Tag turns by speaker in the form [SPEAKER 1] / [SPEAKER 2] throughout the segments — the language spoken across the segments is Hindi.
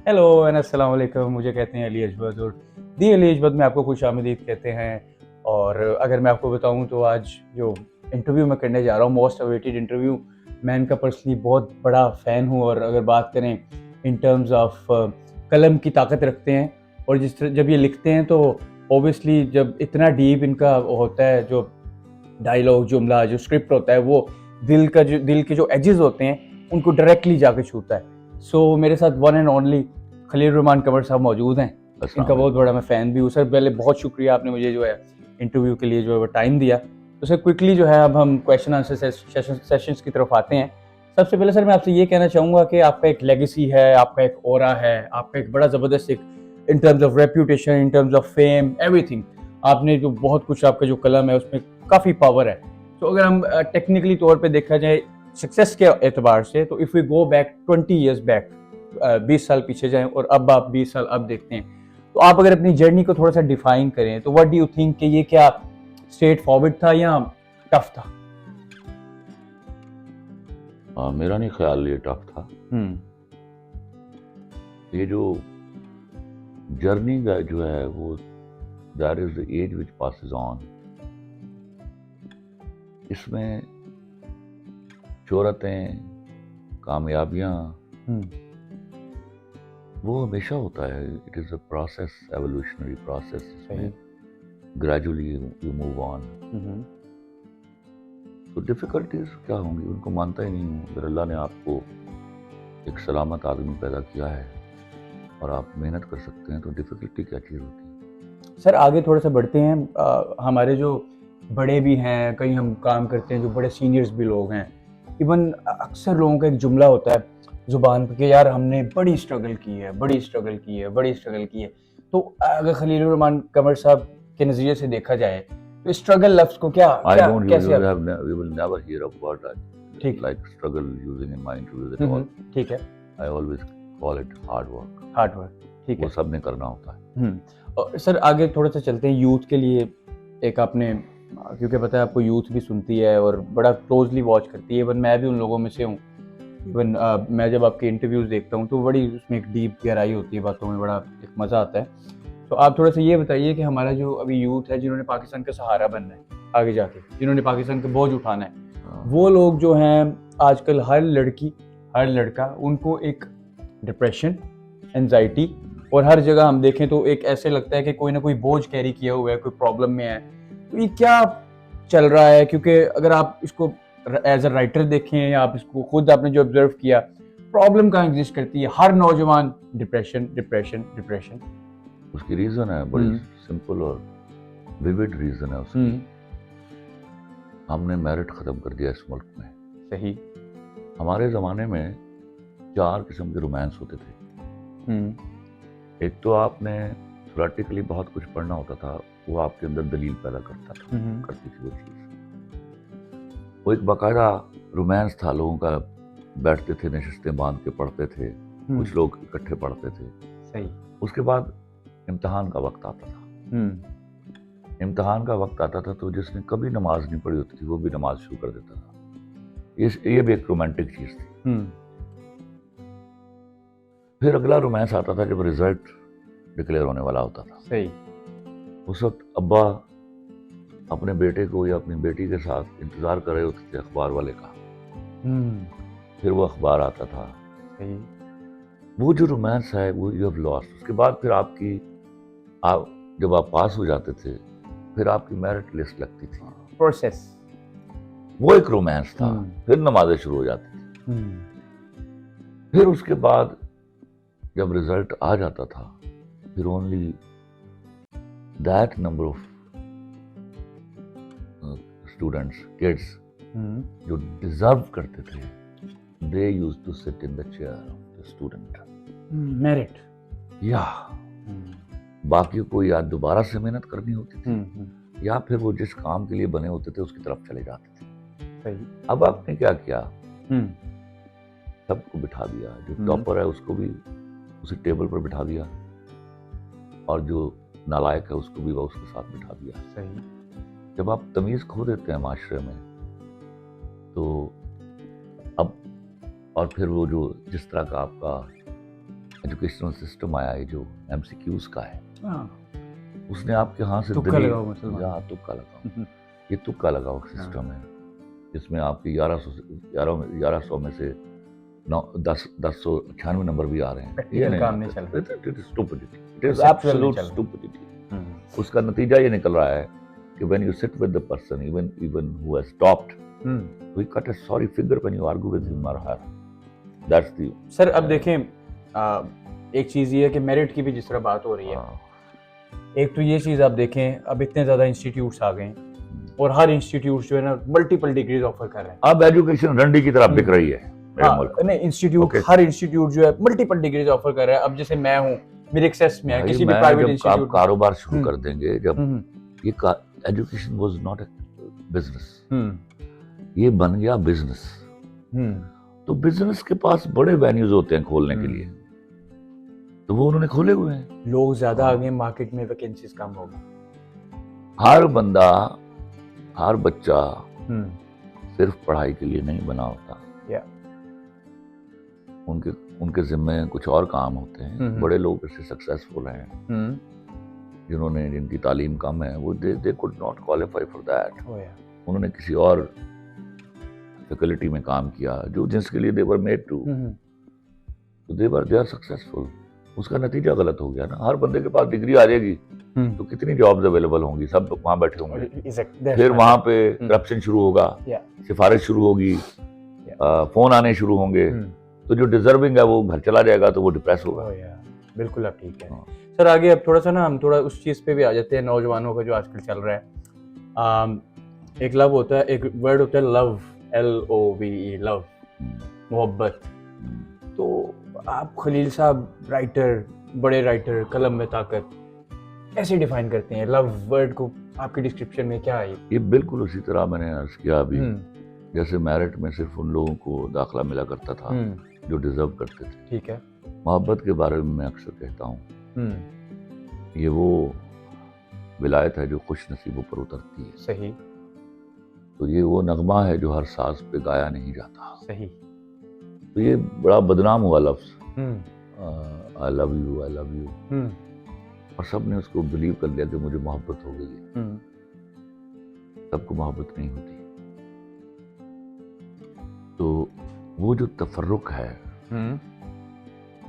[SPEAKER 1] हेलो एंड अस्सलाम वालेकुम। मुझे कहते हैं अली अजबत और दी अली अजबत में आपको खुश आमदीद कहते हैं। और अगर मैं आपको बताऊं तो आज जो इंटरव्यू मैं करने जा रहा हूँ, मोस्ट अवेटेड इंटरव्यू, मैं इनका पर्सनली बहुत बड़ा फ़ैन हूँ। और अगर बात करें इन टर्म्स ऑफ कलम की ताकत रखते हैं, और जिस तरह जब ये लिखते हैं तो ओबियसली जब इतना डीप इनका होता है, जो डायलॉग, जुमला, जो स्क्रिप्ट होता है, वो दिल के जो एजेस होते हैं उनको डायरेक्टली जाके छूता है। सो मेरे साथ one and only Khalil Rahman Qamar साहब मौजूद हैं। इनका बहुत बड़ा मैं फ़ैन भी हूँ। सर पहले बहुत शुक्रिया, आपने मुझे जो है इंटरव्यू के लिए जो है वो टाइम दिया। तो सर क्विकली जो है अब हम क्वेश्चन आंसर सेशंस की तरफ आते हैं। सबसे पहले सर मैं आपसे ये कहना चाहूँगा कि आपका एक लेगेसी है, आपका एक ऑरा है, आपका एक बड़ा ज़बरदस्त एक इन terms of reputation, in terms of fame, everything. आपने जो बहुत कुछ, आपका जो कलम है उसमें काफ़ी पावर है। तो अगर हम टेक्निकली तौर पे देखा जाए सक्सेस के एतबार से, तो if we go back 20 years back, 20 साल पीछे जाएं और अब आप 20 साल अब देखते हैं, तो आप अगर अपनी जर्नी को थोड़ा सा डिफाइन करें तो व्हाट डू यू थिंक कि ये क्या स्ट्रेट फॉरवर्ड था या टफ था?
[SPEAKER 2] मेरा नहीं ख्याल ये टफ था। ये जो जर्नी का जो है वो that is the age which passes on. इसमें शोहरतें, कामयाबियां, वो हमेशा होता है। It is a process, evolutionary process. इसमें ग्रेजुअली यू मूव ऑन। तो डिफ़िकल्टीज क्या होंगी उनको मानता ही नहीं हूँ। अगर अल्लाह ने आपको एक सलामत आदमी पैदा किया है और आप मेहनत कर सकते हैं तो डिफ़िकल्टी क्या चीज़ होती है।
[SPEAKER 1] सर आगे थोड़ा सा बढ़ते हैं। हमारे जो बड़े भी हैं, कहीं हम काम करते हैं, जो बड़े सीनियर्स भी लोग हैं, इवन अक्सर लोगों का एक जुमला होता है ज़ुबान पे कि यार हमने बड़ी स्ट्रगल की है, बड़ी स्ट्रगल की है, बड़ी स्ट्रगल की है। तो अगर खलील रहमान कमर साहब के नज़रिए से देखा जाए तो स्ट्रगल लफ्ज़ को क्या
[SPEAKER 2] I
[SPEAKER 1] क्या
[SPEAKER 2] don't
[SPEAKER 1] कैसे
[SPEAKER 2] you will never hear a word
[SPEAKER 1] ठीक
[SPEAKER 2] like struggle using in my interviews at all.
[SPEAKER 1] ठीक है,
[SPEAKER 2] I always call it hard work.
[SPEAKER 1] Hard work, ठीक
[SPEAKER 2] वो
[SPEAKER 1] है।
[SPEAKER 2] सब ने करना होता है।
[SPEAKER 1] और सर आगे थोड़ा सा चलते हैं यूथ के लिए। एक आपने, क्योंकि पता है आपको यूथ भी सुनती है और बड़ा क्लोजली वॉच करती है, इवन मैं भी उन लोगों में से हूँ। इवन मैं जब आपके इंटरव्यूज़ देखता हूँ तो बड़ी उसमें एक डीप गहराई होती है बातों में, बड़ा एक मज़ा आता है। तो आप थोड़ा सा ये बताइए कि हमारा जो अभी यूथ है, जिन्होंने पाकिस्तान का सहारा बनना है आगे जाके, जिन्होंने पाकिस्तान का बोझ उठाना है, वो लोग जो हैं आजकल, हर लड़की हर लड़का, उनको एक डिप्रेशन, एनजाइटी, और हर जगह हम देखें तो एक ऐसे लगता है कि कोई ना कोई बोझ कैरी किया हुआ है, कोई प्रॉब्लम में है। तो ये क्या चल रहा है? क्योंकि अगर आप इसको एज अ राइटर देखें या आप इसको खुद आपने जो ऑब्जर्व किया, प्रॉब्लम कहाँ एग्जिस्ट करती है? हर नौजवान डिप्रेशन डिप्रेशन डिप्रेशन।
[SPEAKER 2] उसकी रीज़न है, बड़ी सिंपल और विविड रीज़न है उसकी। हमने मेरिट ख़त्म कर दिया इस मुल्क में।
[SPEAKER 1] सही।
[SPEAKER 2] हमारे ज़माने में 4 किस्म के रोमांस होते थे। एक तो आपने थ्योरेटिकली बहुत कुछ पढ़ना होता था, वो आपके अंदर दलील पैदा करता था, करती थी वो चीज़। वो एक बाकायदा रोमांस था, लोगों का बैठते थे, नशिस्तें बांध के पढ़ते थे, कुछ लोग इकट्ठे पढ़ते थे।
[SPEAKER 1] सही।
[SPEAKER 2] उसके बाद इम्तिहान का वक्त आता था। इम्तिहान का वक्त आता था तो जिसने कभी नमाज नहीं पढ़ी होती थी वो भी नमाज शुरू कर देता था। ये भी एक रोमांटिक चीज़ थी। फिर अगला रोमांस आता था जब रिजल्ट डिक्लेयर होने वाला होता था।
[SPEAKER 1] सही।
[SPEAKER 2] उस वक्त अब्बा अपने बेटे को या अपनी बेटी के साथ इंतज़ार कर रहे होते थे अखबार वाले का। फिर वो अखबार आता था।
[SPEAKER 1] सही।
[SPEAKER 2] वो जो रोमांस है वो यू हैव लॉस्ट। उसके बाद फिर जब आप पास हो जाते थे फिर आपकी मेरिट लिस्ट लगती थी।
[SPEAKER 1] प्रोसेस,
[SPEAKER 2] वो एक रोमांस था। फिर नमाजें शुरू हो जाती थी। फिर उसके बाद जब रिजल्ट आ जाता था फिर only that number of students, kids जो डिजर्व करते थे, they used to sit in the chair of the student.
[SPEAKER 1] Merit.
[SPEAKER 2] या बाकी को या दोबारा से मेहनत करनी होती थी या फिर वो जिस काम के लिए बने होते थे उसकी तरफ चले जाते थे।
[SPEAKER 1] सही।
[SPEAKER 2] अब आपने क्या किया, सबको बिठा दिया। जो टॉपर है उसको भी उसी टेबल पर बिठा दिया और जो नालायक है उसको भी उसके साथ बिठा दिया।
[SPEAKER 1] सही।
[SPEAKER 2] जब आप तमीज़ खो देते हैं माशरे में तो अब, और फिर वो जो जिस तरह का आपका एजुकेशनल सिस्टम आया है जो MCQs का है,
[SPEAKER 1] हाँ,
[SPEAKER 2] उसने आपके हाथ से
[SPEAKER 1] तुक्का लगाओ मुसलमान।
[SPEAKER 2] यहाँ तुक्का लगाओ, ये तुक्का लगाओ सिस्टम है, जिसमें आपके 1100 में से 1098 नंबर भी आ रहे हैं।
[SPEAKER 1] प्रैक्टिकल काम नहीं चल रहा,
[SPEAKER 2] it is stupidity, it is
[SPEAKER 1] Conceptual नहीं
[SPEAKER 2] एब्सोल्यूट
[SPEAKER 1] चल रहा।
[SPEAKER 2] स्टूपिडिटी। उसका नतीजा ये निकल रहा है कि when you sit with the person even who has stopped, we cut a sorry figure when you argue with him और हर, दैट्स द।
[SPEAKER 1] सर अब देखें, एक चीज़ ये है कि मेरिट की भी जिस तरह बात हो रही है, एक तो ये चीज़ आप देखें, अब इतने ज़्यादा इंस्टीट्यूट्स आ गए हैं और हर इंस्टीट्यूट जो है ना मल्टीपल डिग्रीज ऑफर कर रहे हैं।
[SPEAKER 2] अब एजुकेशन रंडी की तरफ बिक रही है मेरे
[SPEAKER 1] हाँ,
[SPEAKER 2] मुल्क।
[SPEAKER 1] नहीं इंस्टीट्यूट,
[SPEAKER 2] Okay.
[SPEAKER 1] हर इंस्टीट्यूट जो है मल्टीपल डिग्रीज ऑफर कर रहा है। अब जैसे मैं हूँ, मेरे एक्सेस में है
[SPEAKER 2] भाई,
[SPEAKER 1] किसी भी
[SPEAKER 2] मैं
[SPEAKER 1] प्राइवेट
[SPEAKER 2] जब आप
[SPEAKER 1] इंस्टीट्यूट।
[SPEAKER 2] कारोबार शुरू
[SPEAKER 1] हम्म।
[SPEAKER 2] कर देंगे, जब ये education was not a business, ये बन गया बिजनेस, तो बिजनेस के पास बड़े वेन्यूज होते हैं खोलने के लिए, तो वो उन्होंने खोले हुए हैं।
[SPEAKER 1] लोग ज्यादा आ गए मार्केट में, वैकेंसीज कम हो गई।
[SPEAKER 2] हर बंदा, हर बच्चा सिर्फ पढ़ाई के लिए नहीं बना होता, उनके जिम्मे कुछ और काम होते हैं। बड़े लोग इससे सक्सेसफुल हैं जिन्होंने, जिनकी तालीम कम है, वो they could not qualify for that. उन्होंने किसी और फैकल्टी में काम किया जो जिसके लिए दे वर मेड टू, तो दे आर सक्सेसफुल। उसका नतीजा गलत हो गया ना। हर बंदे के पास डिग्री आ जाएगी तो कितनी जॉब्स अवेलेबल होंगी, सब वहां बैठे होंगे, फिर वहां पे करप्शन शुरू होगा, सिफारिश शुरू होगी, फोन आने शुरू होंगे, तो जो डिजर्विंग है वो घर चला जाएगा, तो वो डिप्रेस होगा।
[SPEAKER 1] बिल्कुल आप ठीक है। सर आगे अब थोड़ा सा ना, हम थोड़ा उस चीज पे भी आ जाते हैं, नौजवानों का जो आजकल चल रहा है। एक लव होता है, एक वर्ड होता है लव, LOVE, लव, मोहब्बत। तो आप खलील साहब राइटर, बड़े राइटर, कलम में ताकत, कैसे डिफाइन करते हैं लव वर्ड को? आपकी डिस्क्रिप्शन में क्या है
[SPEAKER 2] ये? बिल्कुल उसी तरह मैंने अर्ज किया अभी, जैसे मेरिट में सिर्फ उन लोगों को दाखिला मिला करता था जो डिजर्व करते थे।
[SPEAKER 1] ठीक है।
[SPEAKER 2] मोहब्बत के बारे में मैं अक्सर कहता हूँ, ये वो विलायत है जो खुश नसीबों पर उतरती है।
[SPEAKER 1] सही।
[SPEAKER 2] तो ये वो नगमा है जो हर सांस पे गाया नहीं जाता।
[SPEAKER 1] सही।
[SPEAKER 2] तो ये बड़ा बदनाम हुआ लफ्ज, I love you, I love you, और सब ने उसको बिलीव कर लिया कि मुझे मोहब्बत हो गई है। सबको मोहब्बत नहीं होती। तो वो जो तफर्रुक है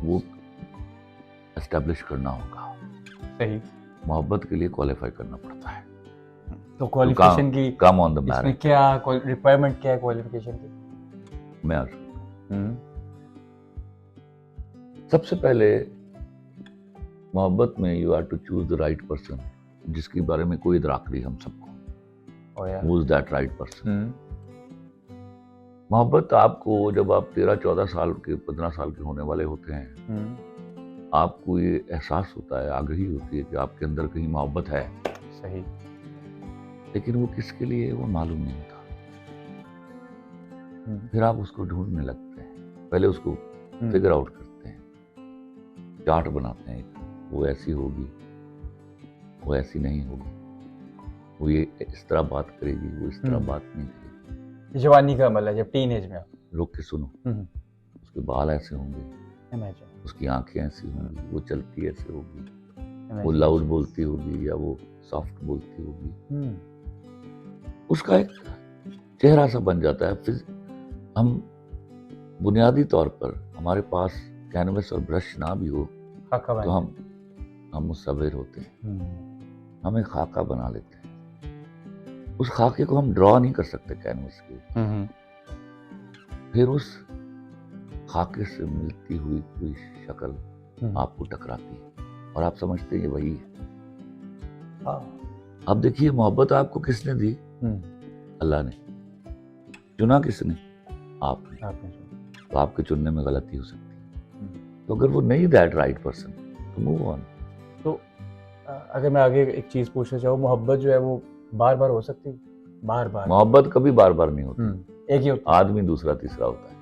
[SPEAKER 2] वो एस्टेब्लिश करना होगा।
[SPEAKER 1] सही।
[SPEAKER 2] मोहब्बत के लिए क्वालिफाई करना पड़ता है।
[SPEAKER 1] तो क्वालिफिकेशन की
[SPEAKER 2] कम ऑन द मैरिज,
[SPEAKER 1] इसमें क्या रिक्वायरमेंट क्या है क्वालिफिकेशन की?
[SPEAKER 2] मैं सबसे पहले मोहब्बत में you are to choose the right person, जिसके बारे में कोई इदराक नहीं हम सबको। Who is that right person? मोहब्बत आपको, जब आप 13-14 साल के, 15 साल के होने वाले होते हैं, आपको ये एहसास होता है, आगाही होती है कि आपके अंदर कहीं मोहब्बत है।
[SPEAKER 1] सही।
[SPEAKER 2] लेकिन वो किसके लिए वो मालूम नहीं होता। फिर आप उसको ढूंढने लगते हैं, पहले उसको फिगर आउट करते हैं, चार्ट बनाते हैं, वो ऐसी होगी, वो ऐसी नहीं होगी, वो ये इस तरह बात करेगी, वो इस तरह बात नहीं करेगी।
[SPEAKER 1] जवानी का अमल है, जब टीनेज में आप
[SPEAKER 2] रुक के सुनो, उसके बाल ऐसे होंगे, उसकी आंखें ऐसी होंगी, वो चलती ऐसे होगी, वो लाउड बोलती होगी या वो सॉफ्ट बोलती होगी, उसका एक चेहरा सा बन जाता है। फिर हम बुनियादी तौर पर, हमारे पास कैनवस और ब्रश ना भी हो तो हम मुसव्विर होते हैं, हम एक खाका बना लेते हैं। उस खाके को हम ड्रॉ नहीं कर सकते कैनवस के ऊपर। फिर उस खाके से मिलती हुई कोई शक्ल आपको टकराती है और आप समझते हैं ये वही है। अब देखिए, मोहब्बत आपको किसने दी? अल्लाह ने। चुना किसने? आपने। तो आपके चुनने में गलती हो सकती है। तो अगर वो नहीं दैट राइट पर्सन, तो मूव ऑन।
[SPEAKER 1] तो अगर मैं आगे एक चीज पूछना चाहूँ, मोहब्बत जो है वो बार बार हो सकती है? बार बार
[SPEAKER 2] मोहब्बत कभी बार बार नहीं होती,
[SPEAKER 1] एक ही होती है।
[SPEAKER 2] आदमी दूसरा तीसरा होता है।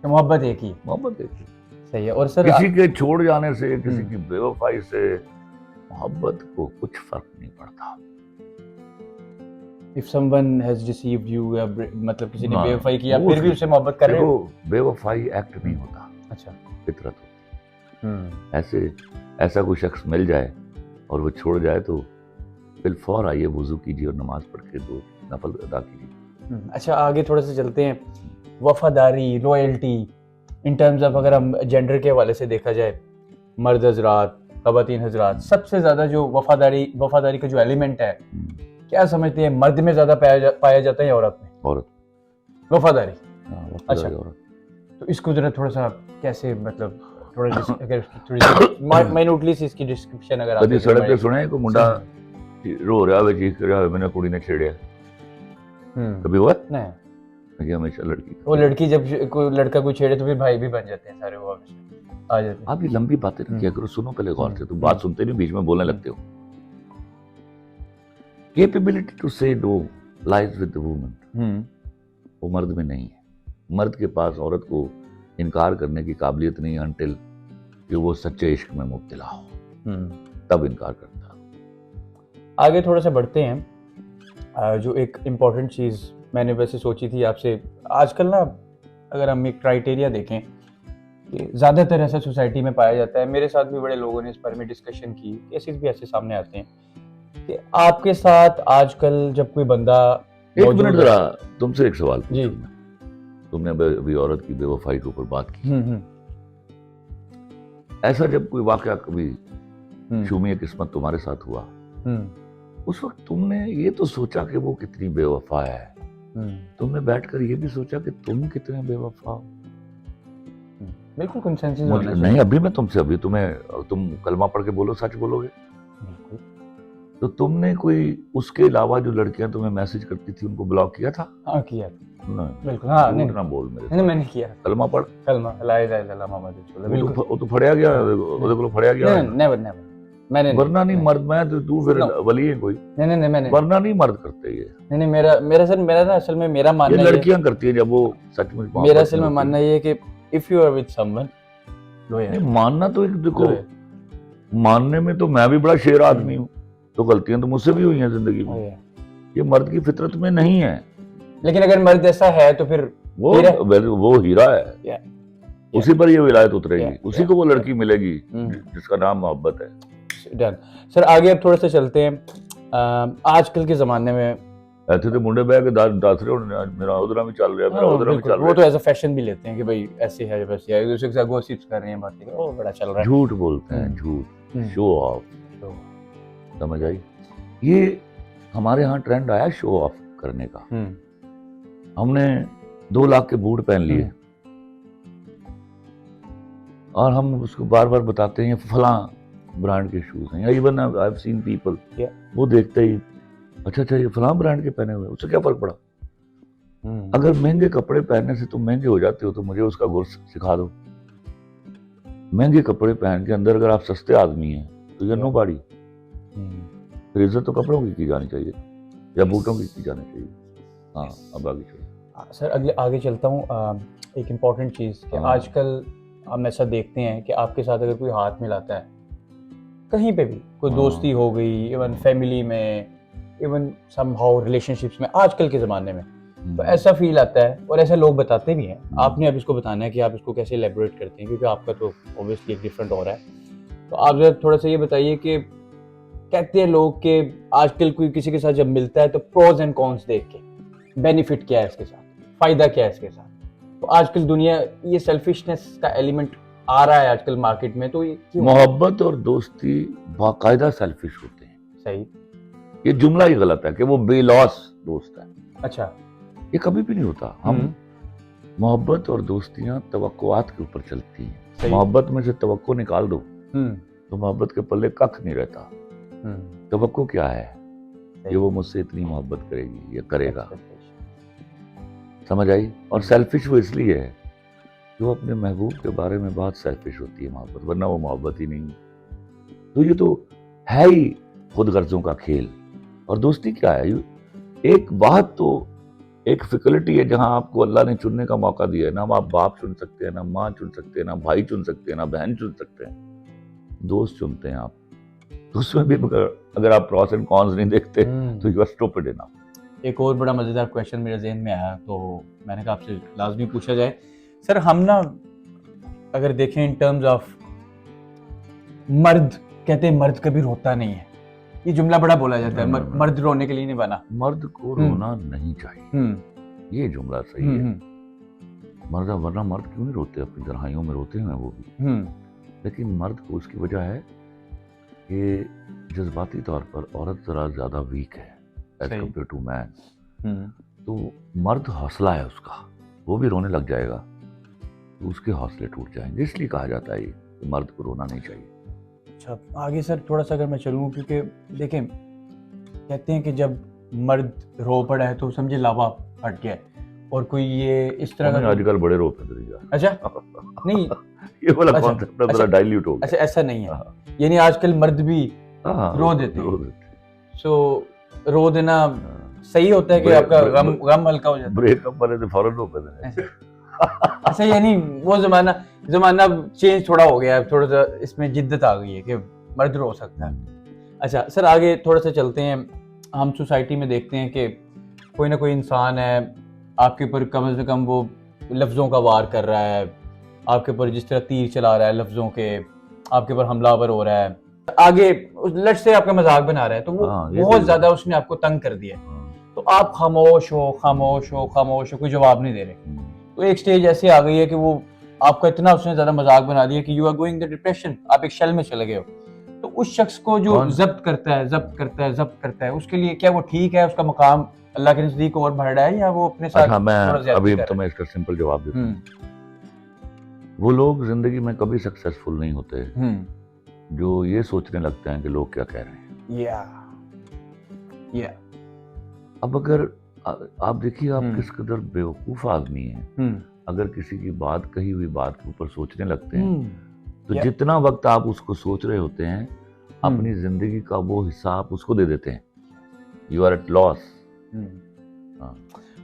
[SPEAKER 1] तो मोहब्बत एक ही?
[SPEAKER 2] मोहब्बत एक ही।
[SPEAKER 1] सही है। और सर
[SPEAKER 2] किसी के छोड़ जाने से, किसी की बेवफाई से मोहब्बत को कुछ फर्क नहीं पड़ता।
[SPEAKER 1] If someone has deceived you, या मतलब किसी ने बेवफाई किया, फिर भी उससे मोहब्बत कर रहे हो?
[SPEAKER 2] बेवफाई एक्ट नहीं होता।
[SPEAKER 1] अच्छा।
[SPEAKER 2] फितरत होती ऐसा कोई शख्स मिल जाए और वो छोड़ जाए तो बिलफौर आइए, वुजू कीजिए और नमाज पढ़ के 2 नफल अदा कीजिए।
[SPEAKER 1] अच्छा, आगे थोड़ा सा चलते हैं। वफादारी, लॉयल्टी, इन टर्म्स ऑफ अगर हम जेंडर के हवाले से देखा जाए, मर्द हजरात, खवातीन हजरात, सबसे ज़्यादा जो वफादारी का जो एलिमेंट है, क्या समझते हैं, मर्द में ज़्यादा पाया जाता है या औरत में?
[SPEAKER 2] औरत।
[SPEAKER 1] वफादारी।
[SPEAKER 2] वफादारी
[SPEAKER 1] अच्छा,
[SPEAKER 2] औरत।
[SPEAKER 1] तो इसको जरा थोड़ा सा कैसे, मतलब थोड़ी माइन्यूटली सी इसकी डिस्क्रिप्शन अगर आप
[SPEAKER 2] कभी सड़क पे सुने को मुंडा रो रहा है, चीख रहा है, मैंने कुड़ी ने छेड़िया, कभी हुआ?
[SPEAKER 1] नहीं,
[SPEAKER 2] ये हमेशा लड़की,
[SPEAKER 1] वो लड़की जब कोई लड़का कोई छेड़े तो फिर भाई भी बन जाते हैं सारे, वो आ जाते हैं।
[SPEAKER 2] आप ये लंबी बातें ना किया करो, सुनो पहले गौर से, तुम बात सुनते नहीं, बीच में बोलने लगते हो। Capability to say no lies with the woman, वो मर्द में नहीं है। मर्द के पास औरत को इनकार करने की काबिलियत नहीं है अनटिल कि वो सच्चे इश्क में मुब्तला हो, तब इनकार करता है।
[SPEAKER 1] आगे थोड़ा सा बढ़ते हैं। जो एक इम्पॉर्टेंट चीज़ मैंने वैसे सोची थी आपसे, आजकल ना अगर हम एक क्राइटेरिया देखें कि ज़्यादातर ऐसा सोसाइटी में पाया जाता है, मेरे साथ भी बड़े लोगों ने इस बारे में डिस्कशन की, केसेस भी ऐसे सामने आते हैं कि आपके साथ आजकल जब कोई बंदा,
[SPEAKER 2] एक मिनट जरा तुमसे एक सवाल
[SPEAKER 1] जी,
[SPEAKER 2] तुमने अभी औरत की बेवफाई के ऊपर बात की, ऐसा जब कोई वाकया कभी शूमी किस्मत तुम्हारे साथ हुआ, उस वक्त तुमने ये तो सोचा कि वो कितनी बेवफा है, तुमने बैठकर ये भी सोचा कि तुम कितने बेवफा हो?
[SPEAKER 1] बिल्कुल कंसेंसस होना चाहिए।
[SPEAKER 2] नहीं, अभी मैं तुमसे, अभी तुम कलमा पढ़ के बोलो, सच बोलोगे? तो तुमने कोई उसके अलावा जो लड़कियां तुम्हें मैसेज करती थी उनको ब्लॉक किया था?
[SPEAKER 1] हाँ, किया।
[SPEAKER 2] नहीं,
[SPEAKER 1] बिल्कुल, हाँ,
[SPEAKER 2] नहीं ना बोल मेरे।
[SPEAKER 1] नहीं, मैंने किया।
[SPEAKER 2] कलमा पढ़,
[SPEAKER 1] कलमा ला इलाहा इल्लल्लाह मुहम्मद रसूलुल्लाह, बिल्कुल।
[SPEAKER 2] वो तो फड़या गया, ਉਹਦੇ ਕੋਲ फड़या गया।
[SPEAKER 1] नेवर मैंने,
[SPEAKER 2] वरना नहीं मर्द, मैं तो तू फिर वली है कोई?
[SPEAKER 1] नहीं मैंने,
[SPEAKER 2] वरना नहीं मर्द करते ये।
[SPEAKER 1] नहीं, मेरा ना असल में मेरा मानना
[SPEAKER 2] ये लड़कियां करती है जब वो सच में,
[SPEAKER 1] मेरा असल में मानना ये है कि if you are with someone,
[SPEAKER 2] नहीं मानना तो एक, देखो मानने में तो मैं भी बड़ा शेर आदमी हूँ, तो गलतियां तो मुझसे भी हुई हैं जिंदगी में, ये मर्द की फितरत में नहीं है।
[SPEAKER 1] लेकिन अगर मर्द ऐसा है तो फिर
[SPEAKER 2] वो हीरा है, उसी पर ये विलायत उतरेगी, उसी को वो लड़की मिलेगी जिसका नाम मोहब्बत है।
[SPEAKER 1] डन सर, आगे अब थोड़ा सा चलते हैं। आजकल के जमाने में
[SPEAKER 2] ऐसे तो मुंडे बह के दस रहे हो, मेरा उधर भी चल रहा है, मेरा उधर भी चल रहा है,
[SPEAKER 1] वो तो एज अ फैशन भी लेते हैं कि भाई ऐसे है वैसे है, एक दूसरे के साथ गॉसिप्स कर रहे हैं, बातें ओ बड़ा चल रहा है,
[SPEAKER 2] झूठ बोलते हैं, झूठ, शो ऑफ, समझ आई? ये हमारे यहाँ ट्रेंड आया शो ऑफ करने का। हमने 2 लाख के बूट पहन लिए और हम उसको बार बार बताते हैं फलां ब्रांड के शूज हैं, या even I have seen people, वो देखते ही अच्छा ये फलां ब्रांड के पहने हुए, उससे क्या फर्क पड़ा? अगर महंगे कपड़े पहनने से तुम महंगे हो जाते हो तो मुझे उसका गुर सिखा दो। महंगे कपड़े पहन के अंदर अगर आप सस्ते आदमी हैं तो यू नो बॉडी, फिर इज्जत तो कपड़ों की जानी चाहिए या बूटों की जानी चाहिए। हाँ, अब आगे चलो
[SPEAKER 1] सर, आगे चलता हूँ। एक इम्पॉर्टेंट चीज़ कि आजकल हम ऐसा देखते हैं कि आपके साथ अगर कोई हाथ मिलाता है कहीं पे भी, कोई दोस्ती हो गई, इवन फैमिली में, इवन समहाउ रिलेशनशिप्स में, आजकल के ज़माने में तो ऐसा फील आता है, और ऐसा लोग बताते भी हैं। आपने अब इसको बताना है कि आप इसको कैसे एलेबोरेट करते हैं, क्योंकि आपका तो ऑब्वियसली एक डिफरेंट हो रहा है। तो आप जरा थोड़ा सा ये बताइए कि कहते हैं लोग कि आजकल कोई किसी के साथ जब मिलता है तो प्रोज एंड कॉन्स देख के, बेनिफिट क्या है इसके साथ, फ़ायदा क्या है इसके साथ। तो आजकल दुनिया, ये सेल्फिशनेस का एलिमेंट आ रहा है आजकल मार्केट में, तो ये
[SPEAKER 2] मोहब्बत और दोस्ती बाकायदा सेल्फिश होते हैं।
[SPEAKER 1] सही,
[SPEAKER 2] ये जुमला ही गलत है कि वो बेलॉस दोस्त है।
[SPEAKER 1] अच्छा,
[SPEAKER 2] ये कभी भी नहीं होता। हम मोहब्बत और दोस्तियां तवक्कुआत के ऊपर चलती हैं। मोहब्बत में से तवक्को निकाल दो तो मोहब्बत के पल्ले कख नहीं रहता। तवक्को क्या है? ये वो मुझसे इतनी मोहब्बत करेगी या करेगा, समझ आई? और सेल्फिश वो इसलिए है कि वो अपने महबूब के बारे में बहुत सेल्फिश होती है मोहब्बत, वरना वो मोहब्बत ही नहीं। तो ये तो है ही खुद गर्जों का खेल। और दोस्ती क्या है? एक बात तो एक फिकलिटी है जहां आपको अल्लाह ने चुनने का मौका दिया है। ना आप बाप चुन सकते हैं, ना माँ चुन सकते हैं, ना भाई चुन सकते हैं, ना बहन चुन सकते हैं, दोस्त चुनते हैं आप। तो उसमें भी अगर आप प्रॉस एंड कॉन्स नहीं देखते तो यू आर स्टूपिड इनफ।
[SPEAKER 1] एक और बड़ा मजेदार क्वेश्चन मेरे ज़हन में आया, तो मैंने कहा आपसे लाजमी पूछा जाए। सर, हम ना अगर देखें इन टर्म्स ऑफ मर्द कहते हैं मर्द कभी रोता नहीं है, ये जुमला बड़ा बोला जाता है, मर्द रोने के लिए नहीं बना।
[SPEAKER 2] मर्द को रोना नहीं चाहिए, ये जुमला सही है। मर्द वरना मर्द क्यों नहीं रोते, अपनी तन्हाइयों में रोते हैं वो भी। लेकिन मर्द को उसकी वजह है कि जज्बाती तौर पर औरत जरा ज्यादा वीक है एज कम्पेयर टू मैन। तो मर्द हौसला है उसका, वो भी रोने लग जाएगा तो उसके हौसले टूट जाएंगे, इसलिए कहा जाता है ये कि मर्द को रोना नहीं चाहिए।
[SPEAKER 1] अच्छा, आगे सर थोड़ा सा अगर मैं चलूँ, क्योंकि देखें कहते हैं कि जब मर्द रो पड़ा है तो समझे लावा फट गया है, और कोई ये इस तरह का
[SPEAKER 2] आजकल बड़े रो पे दरिया।
[SPEAKER 1] अच्छा नहीं
[SPEAKER 2] ये वाला कॉन्सेप्ट थोड़ा डाइल्यूट हो गया।
[SPEAKER 1] अच्छा, ऐसा नहीं है, यानी आजकल मर्द भी रो देते हैं। सो रो देना सही होता है कि आपका गम हल्का हो जाता है।
[SPEAKER 2] ब्रेकअप वाले तो फौरन रो पे थे।
[SPEAKER 1] अच्छा, यानी वो जमाना चेंज थोड़ा हो गया है, थोड़ा सा इसमें जिद्दत आ गई है कि मर्द रो सकता है। अच्छा सर, आगे थोड़ा सा चलते हैं। हम सोसाइटी में देखते हैं कि कोई ना कोई इंसान है आपके ऊपर कम से कम वो लफ्ज़ों का वार कर रहा है, आपके ऊपर जिस तरह तीर चला रहा है लफ्ज़ों के, आपके ऊपर हमलावर हो रहा है, आगे लट से आपका मजाक बना रहा है, तो वो बहुत ज्यादा उसने आपको तंग कर दिया, तो आप खामोश हो, कोई जवाब नहीं दे रहे। तो एक स्टेज ऐसी आ गई है कि वो आपका इतना उसने ज्यादा मजाक बना दिया कि you are going the depression, आप एक शेल में चले गए हो। तो उस शख्स को जो जब्त करता है उसके लिए क्या वो ठीक है, उसका मकाम अल्लाह के नजदीक और बढ़ रहा है, या वो अपने साथ?
[SPEAKER 2] मैं अभी तुम्हें इसका सिंपल जवाब देता हूँ। वो लोग जिंदगी में कभी सक्सेसफुल नहीं होते जो ये सोचने लगते हैं कि लोग क्या कह रहे हैं। अब अगर आप देखिए आप किस कदर बेवकूफ आदमी है, अगर किसी की बात कही हुई बात के ऊपर सोचने लगते हैं तो जितना वक्त आप उसको सोच रहे होते हैं अपनी जिंदगी का वो हिस्सा आप उसको दे देते हैं। You are at loss.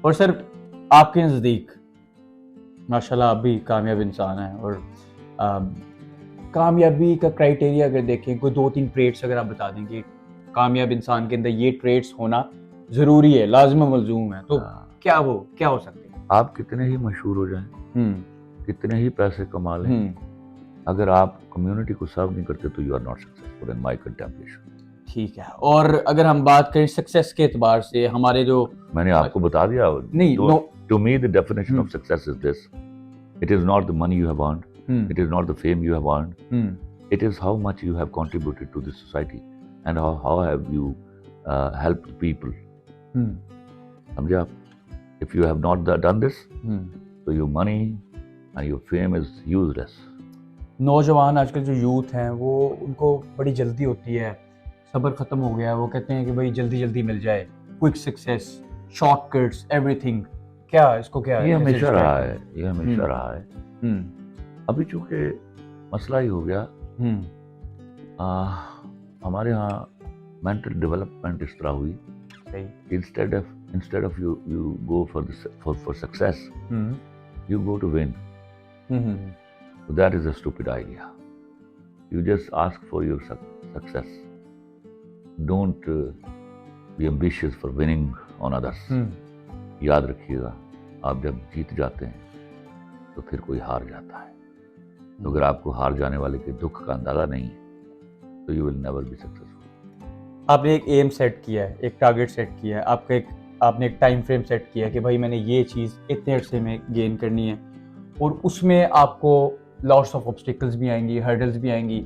[SPEAKER 1] और सर आपके नजदीक माशाल्लाह आप भी कामयाब इंसान हैं, और कामयाबी का क्राइटेरिया अगर देखें, कोई 2-3 ट्रेड्स अगर आप बता दें कि कामयाब इंसान के अंदर ये ट्रेड्स होना जरूरी है, लाजिम मलजूम है, तो क्या हो सकते हैं?
[SPEAKER 2] आप कितने ही मशहूर हो जाएं, कितने ही पैसे कमा लें, अगर आप कम्युनिटी को सर्व नहीं करते तो you are not successful in my contemplation.
[SPEAKER 1] ठीक है। और अगर हम बात करें सक्सेस के एतबार से, हमारे जो
[SPEAKER 2] मैंने आपको बता दिया नहीं, to me the definition of success is this, it is not the money you have earned, it is not the fame you have earned, it is how much you have contributed to the society and how have you helped people. समझे आप? If you have not done this, so your money and your fame is useless.
[SPEAKER 1] नौजवान आजकल जो यूथ हैं वो उनको बड़ी जल्दी होती है, सब्र खत्म हो गया, वो कहते हैं कि भाई जल्दी जल्दी मिल जाए, क्विक सक्सेस, शॉर्टकट्स, एवरीथिंग। क्या इसको क्या
[SPEAKER 2] ये हमेशा रहा है, अभी चूंकि मसला ही हो गया, हमारे यहाँ मेंटल डेवलपमेंट इस तरह हुई, instead of you go for success, you go to win. That is a stupid idea. You just ask for your success, don't be ambitious for winning on others. याद रखिएगा, आप जब जीत जाते हैं तो फिर कोई हार जाता है। तो अगर आपको हार जाने वाले के दुख का अंदाजा नहीं है तो you will never be successful.
[SPEAKER 1] आपने एक एम सेट किया है, एक टारगेट सेट किया है, आपने एक टाइम फ्रेम सेट किया है कि भाई मैंने ये चीज़ इतने अरसे में गेन करनी है, और उसमें आपको लॉट्स ऑफ ऑब्स्टिकल्स भी आएंगी, हर्डल्स भी आएंगी।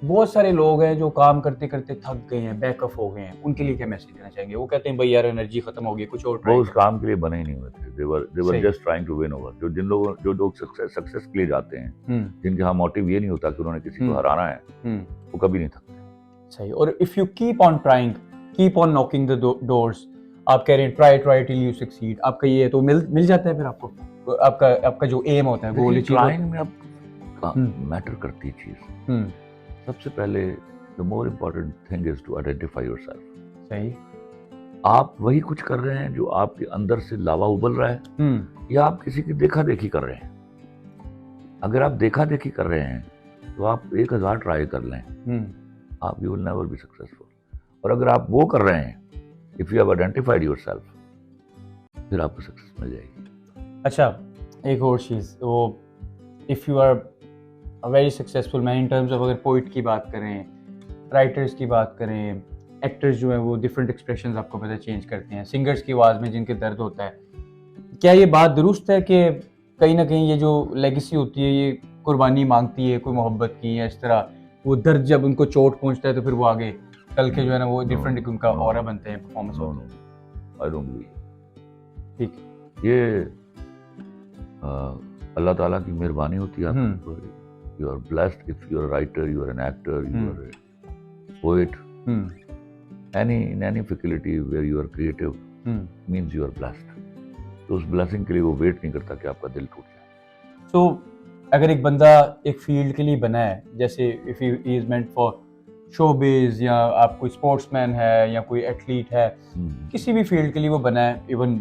[SPEAKER 1] बहुत सारे लोग हैं जो काम करते करते थक गए हैं, बैकअप हो गए हैं, उनके लिए क्या मैसेज देना चाहेंगे? वो कहते हैं भाई यार एनर्जी खत्म हो गई, कुछ और
[SPEAKER 2] वो उस काम के लिए बने ही नहीं हुए थे। they were just trying to win over। जो लोग सक्सेस के लिए जाते हैं, जिनके यहाँ मोटिव ये नहीं होता कि उन्होंने किसी को हराना है, वो कभी नहीं थकते।
[SPEAKER 1] सही। और if you keep on trying, keep on knocking the doors, आप कह रहे हैं ट्राई टिल यू सक्सीड, आपका ये तो मिल जाता है फिर आपको, आपका जो एम होता है गोल अचीव।
[SPEAKER 2] ट्राइंग में अब मैटर करती चीज सबसे पहले, the more important thing is to identify yourself.
[SPEAKER 1] सही।
[SPEAKER 2] आप वही कुछ कर रहे हैं जो आपके अंदर से लावा उबल रहा है, या आप किसी की देखा देखी कर रहे हैं। अगर आप देखा देखी कर रहे हैं तो आप 1000 ट्राई कर लें, आप you will never be successful. और अगर आप वो कर रहे हैं, if you have identified yourself, फिर आपको सक्सेस मिल जाएगी।
[SPEAKER 1] अच्छा, एक और चीज, वो if you are very successful man in terms of अगर पोइट की बात करें, राइटर्स की बात करें, एक्टर्स जो हैं वो डिफरेंट एक्सप्रेशंस आपको पता चेंज करते हैं, सिंगर्स की आवाज़ में जिनके दर्द होता है। क्या ये बात दुरुस्त है कि कहीं ना कहीं ये जो लेगेसी होती है ये कुर्बानी मांगती है कोई मोहब्बत की, या इस तरह वो दर्द जब उनको चोट पहुंचता है तो फिर वो आगे चल के जो है ना वो डिफरेंट उनका ऑरा बनते हैं, परफॉर्मेंस होती है?
[SPEAKER 2] I don't believe.
[SPEAKER 1] ठीक,
[SPEAKER 2] ये अल्लाह ताला की मेहरबानी होती है आपके ऊपर। You are blessed if you are writer, you are an actor, you are a poet, any faculty where you are creative means you are blessed. तो उस ब्लेसिंग के लिए वो वेट नहीं करता कि आपका दिल टूट जाए।
[SPEAKER 1] So, अगर एक बंदा एक फील्ड के लिए बना है, जैसे if he is meant for showbiz, या आप कोई स्पोर्ट्समैन है या कोई एथलीट है, किसी भी फील्ड के लिए वो बना है, इवन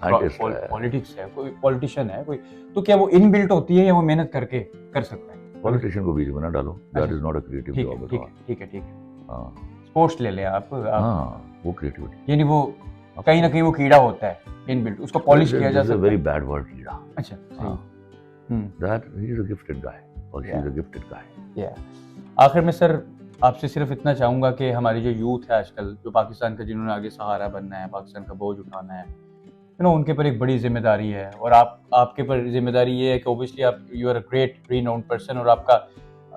[SPEAKER 1] पॉलिटिक्स है, कोई पॉलिटिशियन है कोई, तो क्या वो इनबिल्ट होती है या वो मेहनत करके कर सकता है?
[SPEAKER 2] पॉलिटिशियन को बीच में ना डालो, that is not a creative job.
[SPEAKER 1] ठीक है। हाँ, स्पोर्ट्स ले लें आप।
[SPEAKER 2] हाँ, वो क्रिएटिविटी,
[SPEAKER 1] यानी वो कहीं ना कहीं वो कीड़ा होता है इनबिल्ट, उसको पॉलिश किया जा सकता है।
[SPEAKER 2] वेरी बैड वर्ड कीड़ा।
[SPEAKER 1] अच्छा,
[SPEAKER 2] that he is a gifted guy और she is a gifted guy.
[SPEAKER 1] या आखिर में सर आपसे सिर्फ इतना चाहूँगा कि हमारी जो यूथ है आजकल, जो पाकिस्तान का, जिन्होंने आगे सहारा बनना है, पाकिस्तान का बोझ उठाना है, उनके पर एक बड़ी जिम्मेदारी है, और आपके पर जिम्मेदारी ये है कि ओबियसली आप you are a great renowned person, और आपका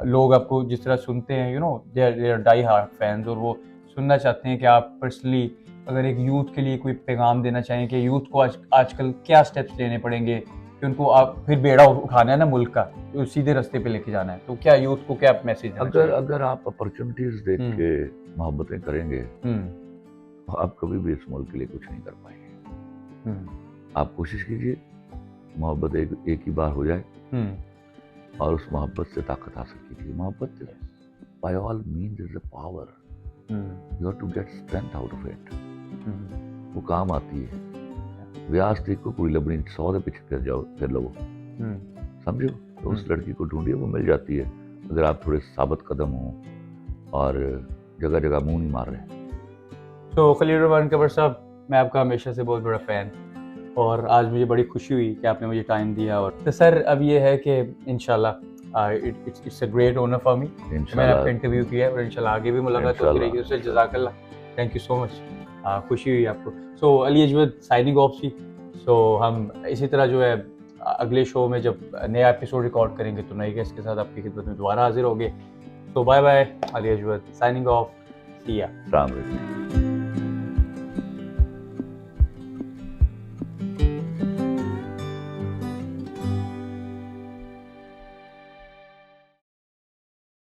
[SPEAKER 1] लोग आपको जिस तरह सुनते हैं, they are die hard fans, और वो सुनना चाहते हैं कि आप पर्सनली अगर एक यूथ के लिए कोई पैगाम देना चाहें कि यूथ को आजकल क्या स्टेप्स लेने पड़ेंगे कि उनको आप फिर बेड़ा उठाना है ना मुल्क का, तो सीधे रास्ते पे लेके जाना है, तो क्या यूथ को क्या मैसेज देना चाहिए?
[SPEAKER 2] अगर आप अपॉर्चुनिटीज देख के मोहब्बतें करेंगे तो आप कभी भी इस मुल्क के लिए कुछ नहीं कर पाएंगे। आप कोशिश कीजिए मोहब्बत एक ही बार हो जाए, और उस मोहब्बत से ताकत हासिल कीजिए। मोहब्बत by all means is a power, you have to get strength out of it. वो काम आती है। व्यास देखो कुड़ी लबनी 100 के पीछे फिर लो, समझो, तो उस लड़की को ढूंढिए, वो मिल जाती है अगर आप थोड़े साबित कदम हो और जगह जगह मुंह नहीं मार रहे।
[SPEAKER 1] तो खलील रहमान कबर साहब, मैं आपका हमेशा से बहुत बड़ा फ़ैन, और आज मुझे बड़ी खुशी हुई कि आपने मुझे टाइम दिया। और तो सर अब ये है कि इंशाल्लाह it's a great honour for me, मैंने आपका इंटरव्यू किया है, और इंशाल्लाह आगे भी मुलाकात होती रहेगी। उससे जज़ाकल्लाह, थैंक यू सो मच, खुशी हुई आपको। सो अली अजवद साइनिंग ऑफ सी। सो हम इसी तरह जो है अगले शो में जब नया एपिसोड रिकॉर्ड करेंगे तो नए गेस्ट के साथ आपकी खिदमत में दोबारा हाजिर होंगे। तो bye bye, Ali Ajwad signing off, see या।